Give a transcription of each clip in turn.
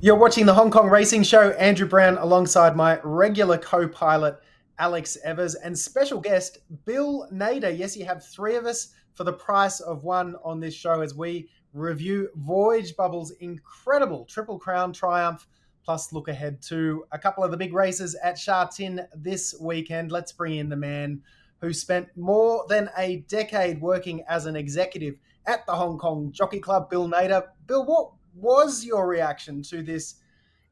You're watching the Hong Kong Racing Show. Andrew Brown alongside my regular co-pilot, Alex Evers, and special guest, Bill Nader. Yes, you have three of us for the price of one on this show as we review Voyage Bubble's incredible Triple Crown triumph, plus look ahead to a couple of the big races at Sha Tin this weekend. Let's bring in the man who spent more than a decade working as an executive at the Hong Kong Jockey Club, Bill Nader. Bill, what was your reaction to this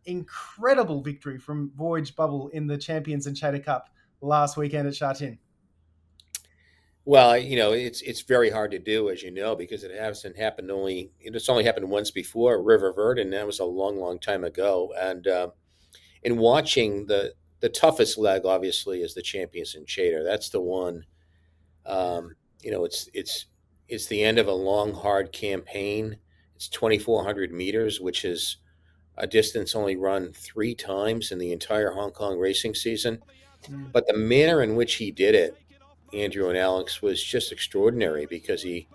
incredible victory from Voyage Bubble in the Champions and Chater Cup last weekend at Sha Tin? Well, it's very hard to do, as you know, because it's only happened once before, River Verde, and that was a long, long time ago. And in watching the toughest leg, obviously, is the Champions and Chater. That's the one. It's the end of a long, hard campaign. It's 2,400 meters, which is a distance only run three times in the entire Hong Kong racing season. Mm. But the manner in which he did it, Andrew and Alex, was just extraordinary because he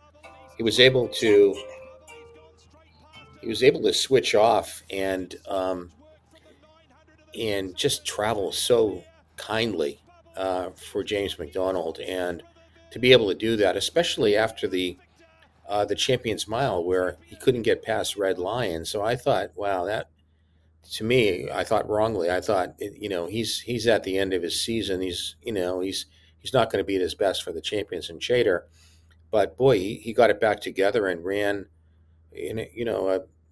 was able to he was able to switch off and just travel so kindly for James McDonald, and to be able to do that, especially after the Champions Mile where he couldn't get past Red Lion. So I thought, wow, that to me, I thought wrongly. I thought, he's at the end of his season. He's not going to be at his best for the Champions and Chater. But boy, he got it back together and ran in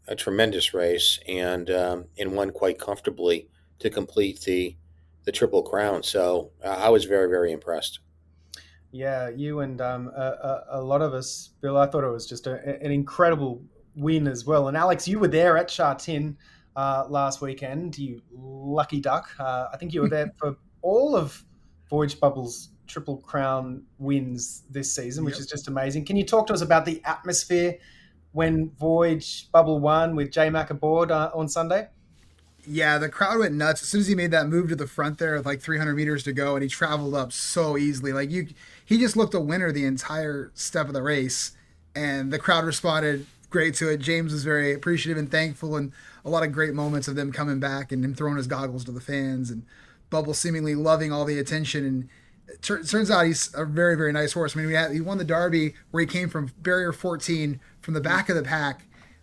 a tremendous race and won quite comfortably to complete the Triple Crown. So I was very, very impressed. Yeah, you and a lot of us, Bill, I thought it was just an incredible win as well. And Alex, you were there at Sha Tin last weekend, you lucky duck. I think you were there for all of Voyage Bubble's Triple Crown wins this season, which Yep. is just amazing. Can you talk to us about the atmosphere when Voyage Bubble won with J Mac aboard on Sunday? Yeah, the crowd went nuts as soon as he made that move to the front there with like 300 meters to go, and he traveled up so easily. He just looked a winner the entire step of the race, and the crowd responded great to it. James was very appreciative and thankful, and a lot of great moments of them coming back and him throwing his goggles to the fans, and Bubble seemingly loving all the attention. And turns out he's a very, very nice horse. I mean, he won the Derby where he came from barrier 14 from the back of the pack,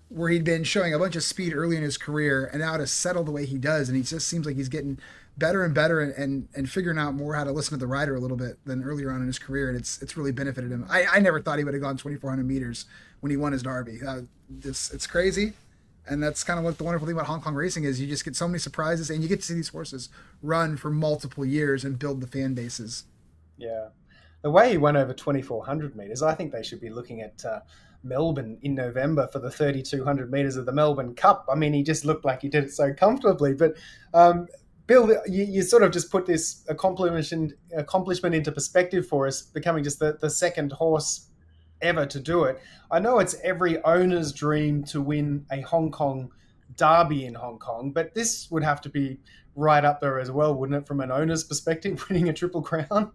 where he'd been showing a bunch of speed early in his career, and now to settle the way he does, and he just seems like he's getting better and better, and figuring out more how to listen to the rider a little bit than earlier on in his career, and it's really benefited him. I never thought he would have gone 2,400 meters when he won his Derby. It's crazy, and that's kind of what the wonderful thing about Hong Kong racing is. You just get so many surprises, and you get to see these horses run for multiple years and build the fan bases. Yeah. The way he went over 2,400 metres, I think they should be looking at Melbourne in November for the 3,200 metres of the Melbourne Cup. I mean, he just looked like he did it so comfortably. But Bill, you sort of just put this accomplishment into perspective for us, becoming just the second horse ever to do it. I know it's every owner's dream to win a Hong Kong derby in Hong Kong, but this would have to be right up there as well, wouldn't it, from an owner's perspective, winning a Triple Crown?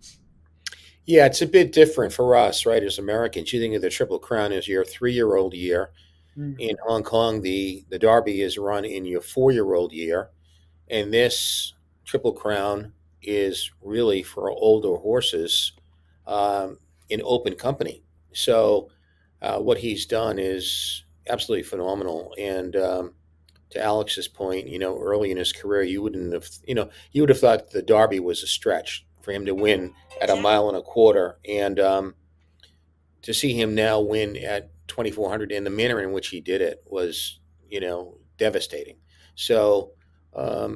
Yeah, it's a bit different for us, right? As Americans, you think of the Triple Crown as your 3-year-old year. Mm. In Hong Kong, the Derby is run in your 4-year-old year, and this Triple Crown is really for older horses in open company. So what he's done is absolutely phenomenal. And to Alex's point, early in his career, you would have thought the Derby was a stretch for him to win at a mile and a quarter, and to see him now win at 2,400 in the manner in which he did it was, devastating. So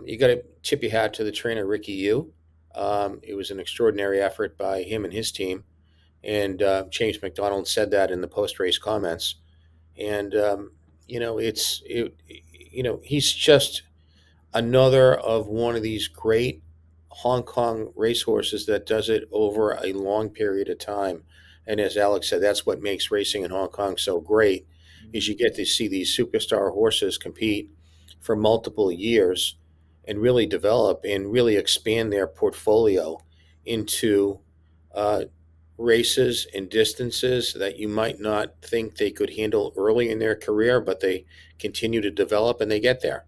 you got to tip your hat to the trainer, Ricky Yu. It was an extraordinary effort by him and his team. And James McDonald said that in the post-race comments. And he's just another of one of these great Hong Kong racehorses that does it over a long period of time. And as Alex said, that's what makes racing in Hong Kong so great, is you get to see these superstar horses compete for multiple years and really develop and really expand their portfolio into uh, races and distances that you might not think they could handle early in their career, but they continue to develop and they get there.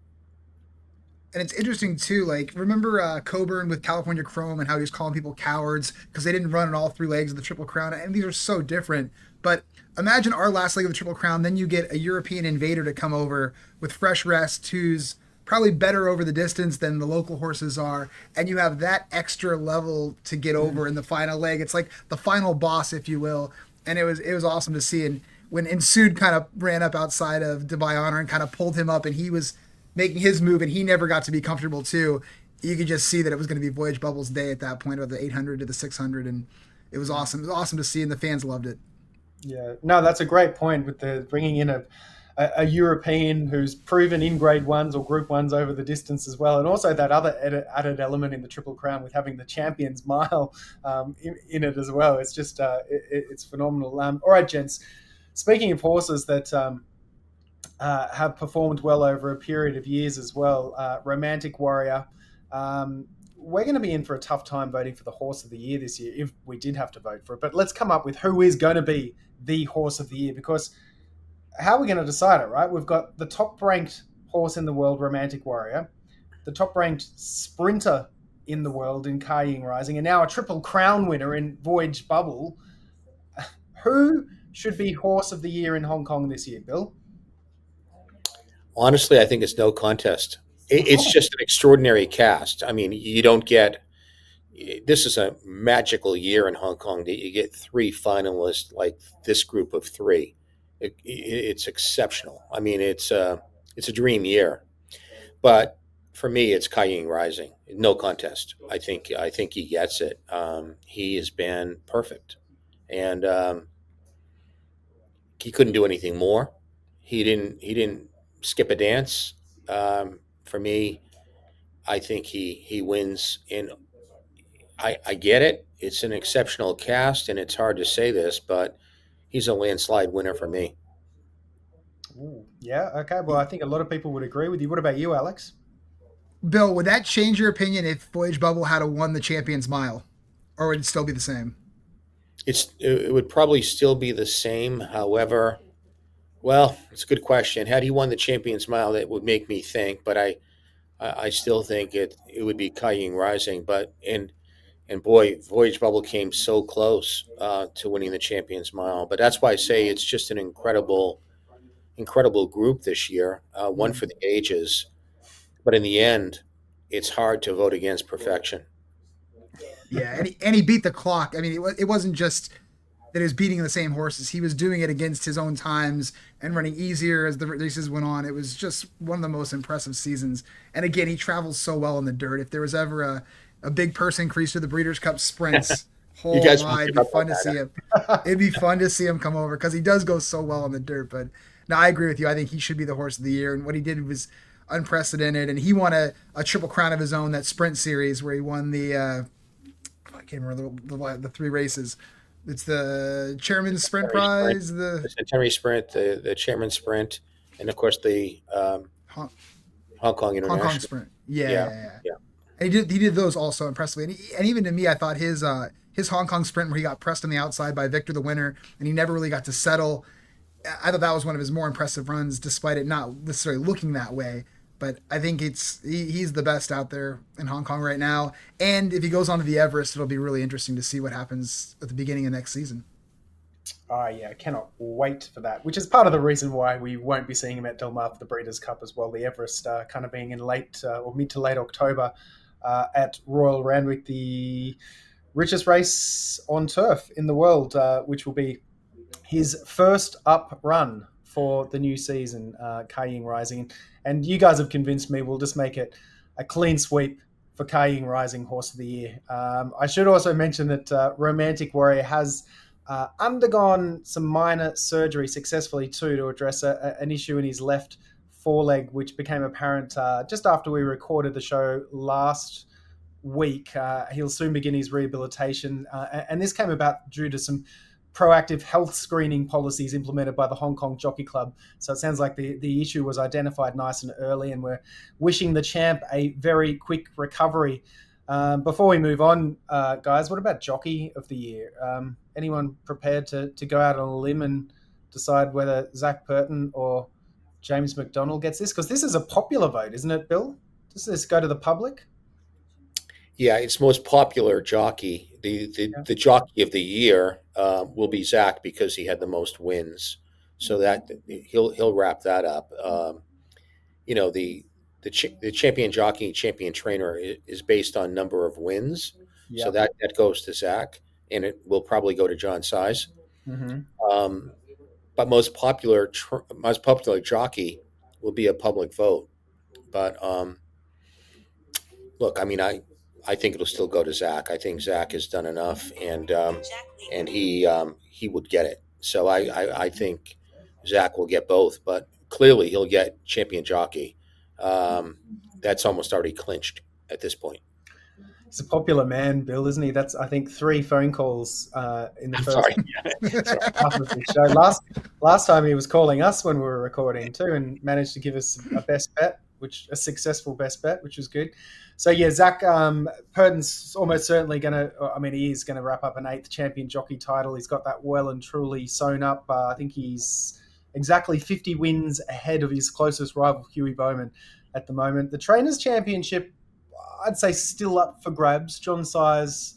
And it's interesting too. Like, remember Coburn with California Chrome and how he was calling people cowards because they didn't run on all three legs of the Triple Crown, and these are so different. But imagine our last leg of the Triple Crown, then you get a European invader to come over with fresh rest, who's probably better over the distance than the local horses are, and you have that extra level to get over in the final leg. It's like the final boss, if you will, and it was awesome to see. And when Ensued kind of ran up outside of Dubai Honor and kind of pulled him up, and he was making his move, and he never got to be comfortable too. You could just see that it was going to be Voyage Bubble's day at that point, of the 800 to the 600, and it was awesome. It was awesome to see, and the fans loved it. Yeah, no, that's a great point with the bringing in a European who's proven in grade ones or group ones over the distance as well. And also that other added element in the Triple Crown with having the Champions Mile in it as well. It's just, it's phenomenal. All right, gents, speaking of horses that have performed well over a period of years as well, Romantic Warrior, we're going to be in for a tough time voting for the horse of the year this year if we did have to vote for it. But let's come up with who is going to be the horse of the year, because how are we going to decide it, right? We've got the top-ranked horse in the world, Romantic Warrior, the top-ranked sprinter in the world in Ying Rising, and now a Triple Crown winner in Voyage Bubble. Who should be horse of the year in Hong Kong this year, Bill? Honestly, I think it's no contest. It's just an extraordinary cast. I mean, you don't get. This is a magical year in Hong Kong that you get three finalists like this group of three. It's exceptional. I mean, it's a dream year. But for me, it's Ying Rising. No contest. I think he gets it. He has been perfect, and he couldn't do anything more. He didn't skip a dance. For me, I think he wins. And I get it. It's an exceptional cast, and it's hard to say this, but he's a landslide winner for me. Ooh, yeah, okay. Well, I think a lot of people would agree with you. What about you, Alex? Bill, would that change your opinion if Voyage Bubble had won the Champions Mile, or would it still be the same? It would probably still be the same. However, well, it's a good question. Had he won the Champions Mile, that would make me think. But I still think it would be Ying Rising. But and boy, Voyage Bubble came so close to winning the Champions Mile. But that's why I say it's just an incredible group this year. One for the ages. But in the end, it's hard to vote against perfection. Yeah, and he beat the clock. I mean, it wasn't just that he was beating the same horses. He was doing it against his own times and running easier as the races went on. It was just one of the most impressive seasons. And again, he travels so well in the dirt. If there was ever a big purse increase to the Breeders' Cup sprints, You oh guys my, won't it'd give be up on fun to see that. him. It'd be fun to see him come over because he does go so well in the dirt. But no, I agree with you. I think he should be the horse of the year. And what he did was unprecedented. And he won a Triple Crown of his own, that sprint series where he won I can't remember the three races. It's the Chairman's Sprint Prize, The Centenary Sprint, the Chairman Sprint, and of course the Hong, Hong Kong Hong Kong International. Sprint. Yeah, Yeah, yeah, yeah. yeah. And he did those also impressively. And even to me, I thought his Hong Kong Sprint where he got pressed on the outside by Victor the winner, and he never really got to settle. I thought that was one of his more impressive runs, despite it not necessarily looking that way. But I think he's the best out there in Hong Kong right now. And if he goes on to the Everest, it'll be really interesting to see what happens at the beginning of next season. Oh, yeah, I cannot wait for that, which is part of the reason why we won't be seeing him at Del Mar for the Breeders' Cup as well. The Everest kind of being in late or mid to late October at Royal Randwick, the richest race on turf in the world, which will be his first up run for the new season, Ying Rising. And you guys have convinced me we'll just make it a clean sweep for Ying Rising Horse of the Year. I should also mention that Romantic Warrior has undergone some minor surgery successfully too to address an issue in his left foreleg, which became apparent just after we recorded the show last week. He'll soon begin his rehabilitation, and this came about due to some proactive health screening policies implemented by the Hong Kong Jockey Club. So it sounds like the issue was identified nice and early, and we're wishing the champ a very quick recovery. Before we move on, guys, what about Jockey of the Year? Anyone prepared to go out on a limb and decide whether Zach Burton or James McDonald gets this? Because this is a popular vote, isn't it, Bill? Does this go to the public? Yeah, its most popular jockey, Yeah. the jockey of the year, will be Zach because he had the most wins. So that he'll wrap that up. You know the champion jockey, champion trainer is based on number of wins, so Yep. that goes to Zach, and it will probably go to John Size. Hmm. Um, but most popular jockey will be a public vote. But look, I mean, I think it'll still go to Zach. I think Zach has done enough, and he would get it. So I think Zach will get both, but clearly he'll get champion jockey. Um, that's almost already clinched at this point. He's a popular man, Bill, isn't he? That's, I think, 3 phone calls in the I'm first sorry. Sorry. half of this show. Last time he was calling us when we were recording too, and managed to give us a best bet, which a successful best bet, which was good. So yeah, Zach Purden's almost certainly going to. I mean, he is going to wrap up an 8th champion jockey title. He's got that well and truly sewn up. I think he's exactly 50 wins ahead of his closest rival, Huey Bowman, at the moment. The Trainers' Championship, I'd say, still up for grabs. John Size,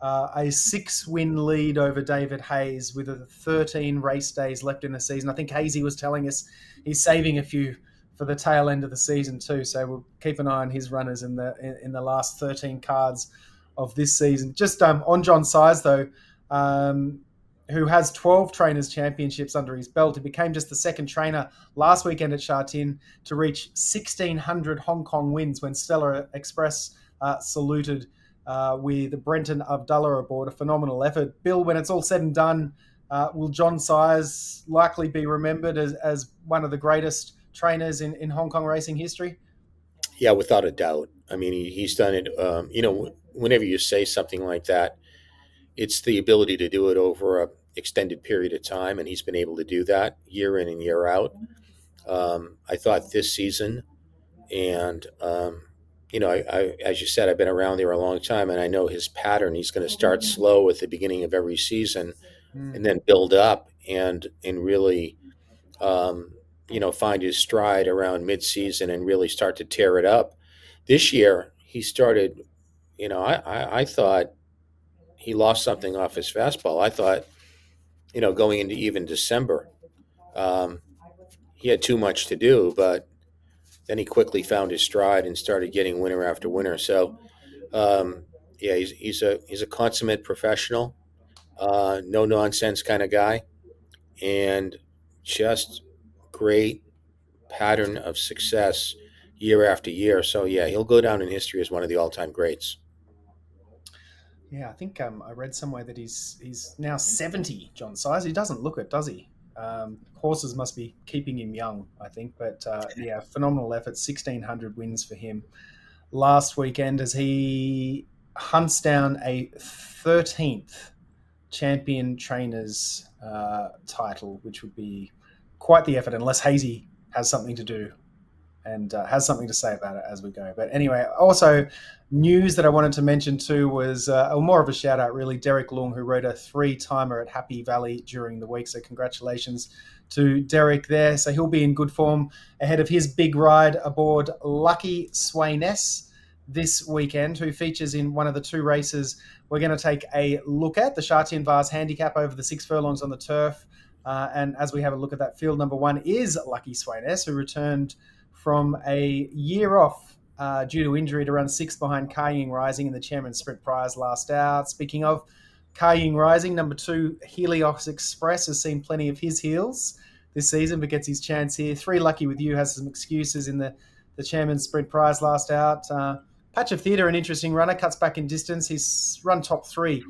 a 6-win lead over David Hayes with 13 race days left in the season. I think Hazy was telling us he's saving a few for the tail end of the season too. So we'll keep an eye on his runners in the last 13 cards of this season. Just on John Size though, who has 12 trainers championships under his belt. He became just the second trainer last weekend at Sha Tin to reach 1,600 Hong Kong wins when Stellar Express saluted with Brenton Abdullah aboard. A phenomenal effort. Bill, when it's all said and done, will John Size likely be remembered as one of the greatest trainers in Hong Kong racing history? Yeah, without a doubt. I mean, he's done it. Whenever you say something like that, it's the ability to do it over a extended period of time, and he's been able to do that year in and year out. I thought this season, and as you said, I've been around there a long time, and I know his pattern. He's going to start slow at the beginning of every season, Mm. and then build up and really, find his stride around mid-season and really start to tear it up. This year, he started. I thought he lost something off his fastball. I thought, going into even December, um, he had too much to do, but then he quickly found his stride and started getting winner after winner. So, um, yeah, he's a consummate professional, no nonsense kind of guy, and just great pattern of success year after year. So yeah, he'll go down in history as one of the all-time greats. Yeah, I think I read somewhere that he's now 70, John Size. He doesn't look it, does he? Horses must be keeping him young, I think. But yeah, phenomenal effort. 1,600 wins for him last weekend as he hunts down a 13th champion trainers title, which would be quite the effort unless Hazy has something to do and has something to say about it as we go. But anyway, also news that I wanted to mention too was more of a shout out really. Derek Long, who rode a 3-timer at Happy Valley during the week. So congratulations to Derek there. So he'll be in good form ahead of his big ride aboard Lucky Swainess this weekend, who features in one of the 2 races we're going to take a look at, the Sha Tin Vase Handicap over the 6 furlongs on the turf. And as we have a look at that, field number 1 is Lucky Swainess, who returned from a year off due to injury to run 6th behind Ying Rising in the Chairman's Sprint Prize last out. Speaking of Ying Rising, number 2, Helios Express, has seen plenty of his heels this season, but gets his chance here. 3 Lucky With You has some excuses in the Chairman's Sprint Prize last out. Patch of Theatre, an interesting runner, cuts back in distance. He's run top 3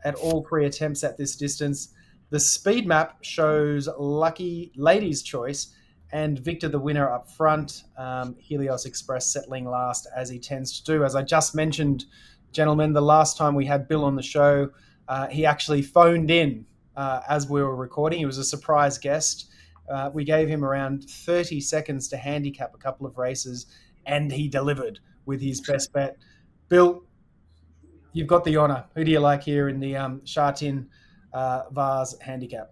at all 3 attempts at this distance. The speed map shows Lucky Ladies' Choice and Victor the winner up front. Helios Express settling last, as he tends to do. As I just mentioned, gentlemen, the last time we had Bill on the show, he actually phoned in as we were recording. He was a surprise guest. We gave him around 30 seconds to handicap a couple of races, and he delivered with his best bet. Bill, you've got the honour. Who do you like here in the Sha Tin Vase Handicap?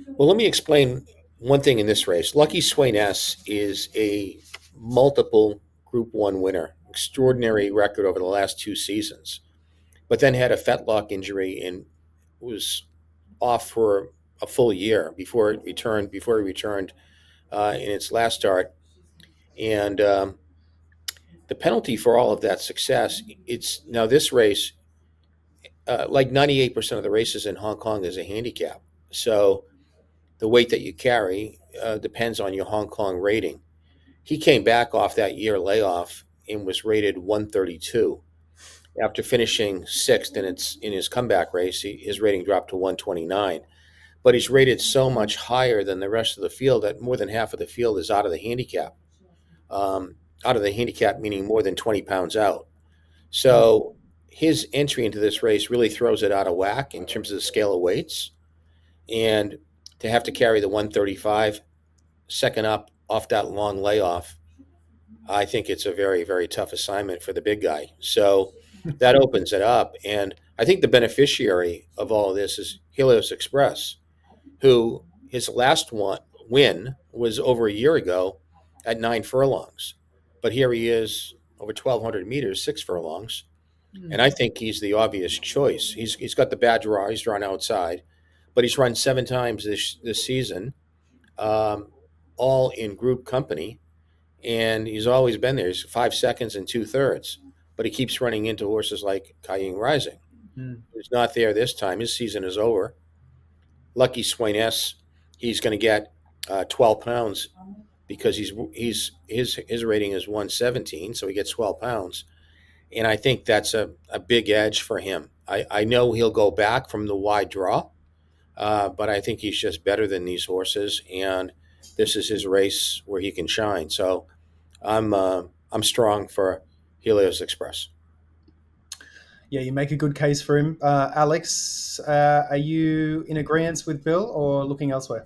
Well, let me explain one thing in this race. Lucky Swain S is a multiple Group 1 winner, extraordinary record over the last 2 seasons, but then had a fetlock injury and was off for a full year before he returned in its last start. And the penalty for all of that success, it's now this race, like 98% of the races in Hong Kong, is a handicap. So the weight that you carry depends on your Hong Kong rating. He came back off that year layoff and was rated 132. After finishing sixth in his comeback race, his rating dropped to 129. But he's rated so much higher than the rest of the field that more than half of the field is out of the handicap. Out of the handicap meaning more than 20 pounds out. So his entry into this race really throws it out of whack in terms of the scale of weights. And to have to carry the 135 second up off that long layoff, I think it's a very, very tough assignment for the big guy. So that opens it up. And I think the beneficiary of all of this is Helios Express, who his last win was over a year ago at 9 furlongs. But here he is over 1,200 meters, 6 furlongs. And I think he's the obvious choice. He's got the bad draw. He's drawn outside, but he's run 7 times this season, all in group company, and he's always been there. He's 5 seconds and 2/3, but he keeps running into horses like Ying Rising. He's not there this time. His season is over. Lucky Swainess, he's going to get 12 pounds because his rating is 117, so he gets 12 pounds. And I think that's a big edge for him. I know he'll go back from the wide draw, but I think he's just better than these horses, and this is his race where he can shine. So I'm strong for Helios Express. Yeah, you make a good case for him. Alex, are you in agreement with Bill or looking elsewhere?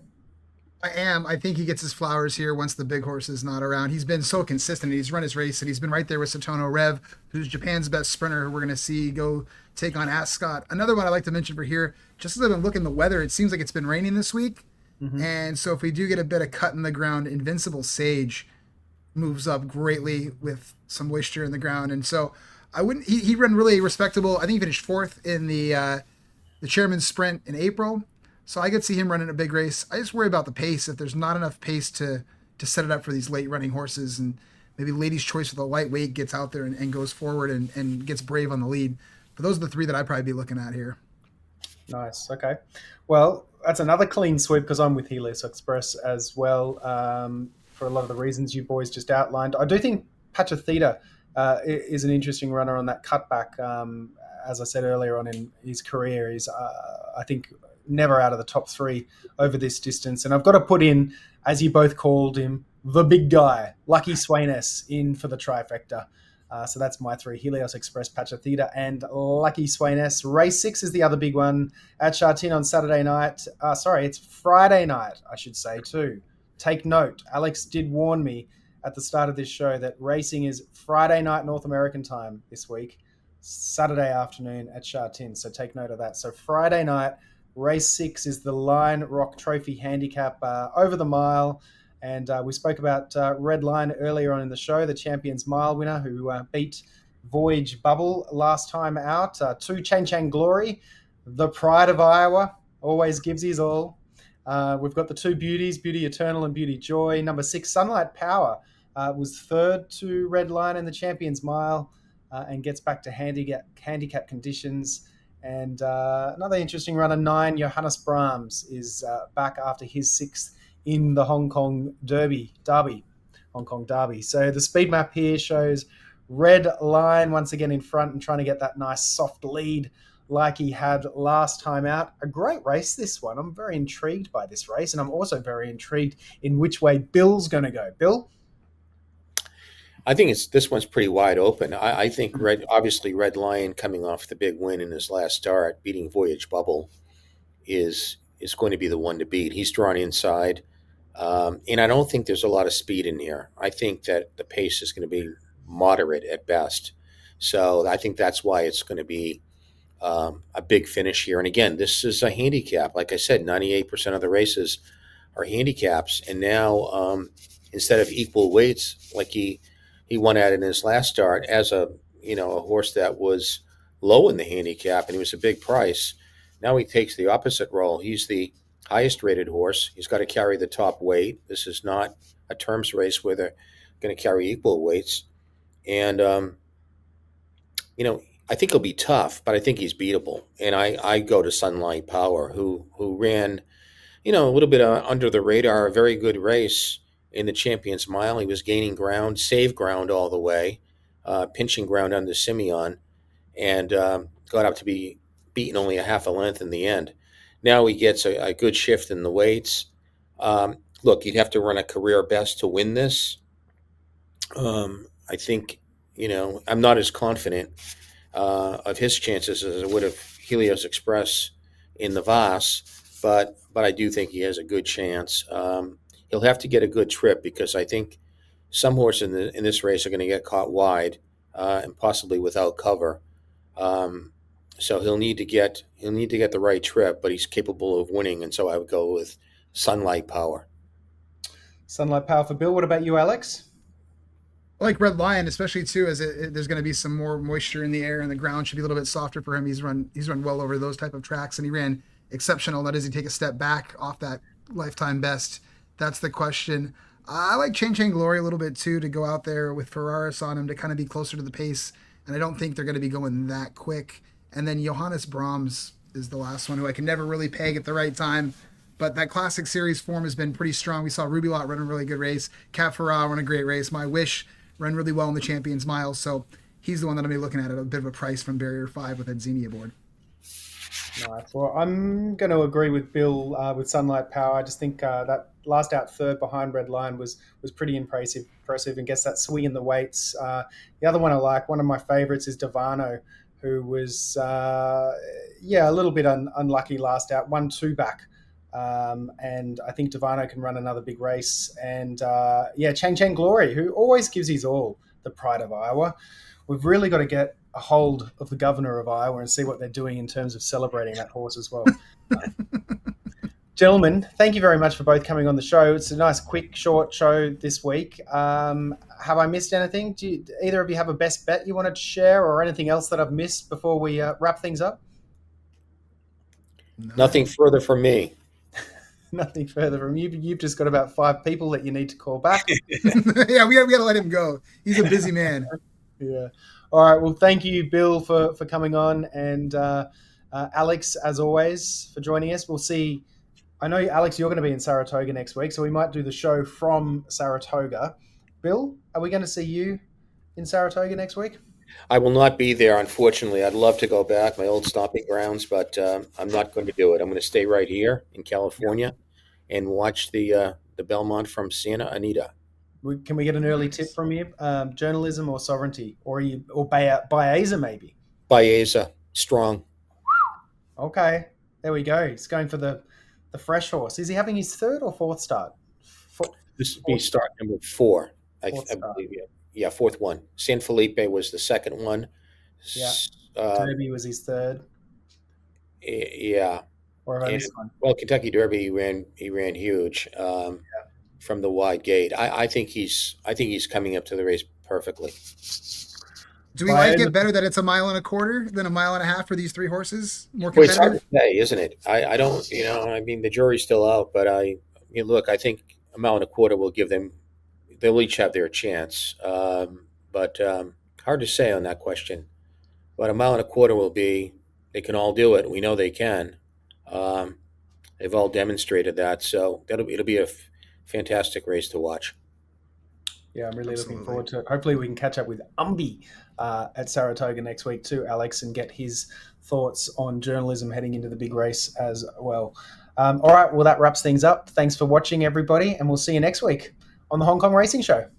I am. I think he gets his flowers here once the big horse is not around. He's been so consistent. He's run his race, and he's been right there with Satono Rev, who's Japan's best sprinter, who we're going to see go take on Ascot. Another one I'd like to mention for here, just as I've been looking at the weather, it seems like it's been raining this week. And so if we do get a bit of cut in the ground, Invincible Sage moves up greatly with some moisture in the ground. And so I wouldn't. He ran really respectable. I think he finished fourth in the Chairman's Sprint in April. So I could see him running a big race. I just worry about the pace. If there's not enough pace to set it up for these late running horses, and maybe Lady's Choice with a lightweight gets out there and goes forward and gets brave on the lead. But those are the three that I'd probably be looking at here. Nice. Okay. Well, that's another clean sweep because I'm with Helios Express as well, for a lot of the reasons you boys just outlined. I do think Pachithita is an interesting runner on that cutback. As I said earlier on in his career, he's, I think, never out of the top three over this distance. And I've got to put in, as you both called him, the big guy, Lucky Swainess, in for the trifecta. So that's my three: Helios Express, Pachithita, and Lucky Swainess. Race 6 is the other big one at Sha Tin on Saturday night. It's Friday night, I should say, too. Take note. Alex did warn me at the start of this show that racing is Friday night North American time this week, Saturday afternoon at Sha Tin. So take note of that. So Friday night, race 6 is the Lion Rock Trophy Handicap over the mile. And we spoke about Red Lion earlier on in the show, the Champions Mile winner who beat Voyage Bubble last time out. 2 Chang Chang Glory, the pride of Iowa, always gives his all. We've got the 2 beauties, Beauty Eternal and Beauty Joy. Number 6, Sunlight Power, was third to Red Lion in the Champions Mile and gets back to handicap conditions. And another interesting runner, 9, Johannes Brahms, is back after his 6th in the Hong Kong Derby. So the speed map here shows Red Lion once again in front and trying to get that nice soft lead like he had last time out. A great race, this one. I'm very intrigued by this race, and I'm also very intrigued in which way Bill's going to go. Bill? I think this one's pretty wide open. I think Red Lion coming off the big win in his last start, beating Voyage Bubble, is going to be the one to beat. He's drawn inside, and I don't think there's a lot of speed in here. I think that the pace is going to be moderate at best. So I think that's why it's going to be a big finish here. And again, this is a handicap. Like I said, 98% of the races are handicaps, and now instead of equal weights, like he he won at in his last start as a a horse that was low in the handicap, and he was a big price. Now he takes the opposite role. He's the highest rated horse. He's got to carry the top weight. This is not a terms race where they're going to carry equal weights. And I think he'll be tough, but I think he's beatable. And I go to Sunlight Power, who ran a little bit under the radar, a very good race in the Champions Mile. He was gaining ground, saved ground all the way, pinching ground under Simeon, and got up to be beaten only a half a length in the end. Now he gets a good shift in the weights. Look, you'd have to run a career best to win this. I think, I'm not as confident of his chances as I would have Helios Express in the Vase, but I do think he has a good chance. He'll have to get a good trip because I think some horses in this race are going to get caught wide and possibly without cover. So he'll need to get the right trip, but he's capable of winning, and so I would go with Sunlight Power. Sunlight Power for Bill. What about you, Alex? I like Red Lion, especially too, as there's going to be some more moisture in the air and the ground should be a little bit softer for him. He's run well over those type of tracks, and he ran exceptional. Now, does he take a step back off that lifetime best? That's the question. I like Chain Glory a little bit too, to go out there with Ferraris on him to kind of be closer to the pace, and I don't think they're going to be going that quick. And then Johannes Brahms is the last one, who I can never really peg at the right time. But that Classic Series form has been pretty strong. We saw Ruby Lot run a really good race. Cap Ferrat run a great race. My Wish run really well in the Champions Mile. So he's the one that I'm going to be looking at a bit of a price from Barrier 5 with that Xenia board. Nice. Well, I'm going to agree with Bill with Sunlight Power. I just think that last out third behind Red Lion was pretty impressive, and gets that swing in the weights. The other one I like, one of my favourites, is Davano, who was a little bit unlucky last out, 1-2 back. And I think Davano can run another big race. And Chang Glory, who always gives his all, the pride of Iowa. We've really got to get a hold of the governor of Iowa and see what they're doing in terms of celebrating that horse as well. Gentlemen, thank you very much for both coming on the show. It's a nice, quick, short show this week. Have I missed anything? Do either of you have a best bet you wanted to share, or anything else that I've missed before we wrap things up? No. Nothing further from me. Nothing further from you. You've just got about 5 people that you need to call back. Yeah, we got to let him go. He's a busy man. Yeah. All right. Well, thank you, Bill, for coming on, and Alex, as always, for joining us. We'll see. I know, Alex, you're going to be in Saratoga next week, so we might do the show from Saratoga. Bill, are we going to see you in Saratoga next week? I will not be there, unfortunately. I'd love to go back, my old stomping grounds, but I'm not going to do it. I'm going to stay right here in California and watch the Belmont from Santa Anita. Can we get an early tip from you? Journalism or sovereignty, or Baeza maybe? Baeza, strong. Okay, there we go. He's going for the fresh horse. Is he having his third or fourth start? This would be start number 4, I believe. Yeah, fourth one. San Felipe was the second one. Yeah. Derby was his third. Yeah. Or have I missed one? Well, Kentucky Derby, he ran huge from the wide gate. I think he's coming up to the race perfectly. Do we like it better that it's 1.25 miles than 1.5 miles for these 3 horses? More competitive? Well, it's hard to say, isn't it? I don't, I mean, the jury's still out, but look, I think 1.25 miles will give them, they'll each have their chance. But hard to say on that question. But 1.25 miles will be, they can all do it. We know they can. They've all demonstrated that. So it'll be a fantastic race to watch. Yeah, I'm really looking forward to it. Hopefully we can catch up with Umby at Saratoga next week too, Alex, and get his thoughts on journalism heading into the big race as well. All right, well, that wraps things up. Thanks for watching, everybody, and we'll see you next week on the Hong Kong Racing Show.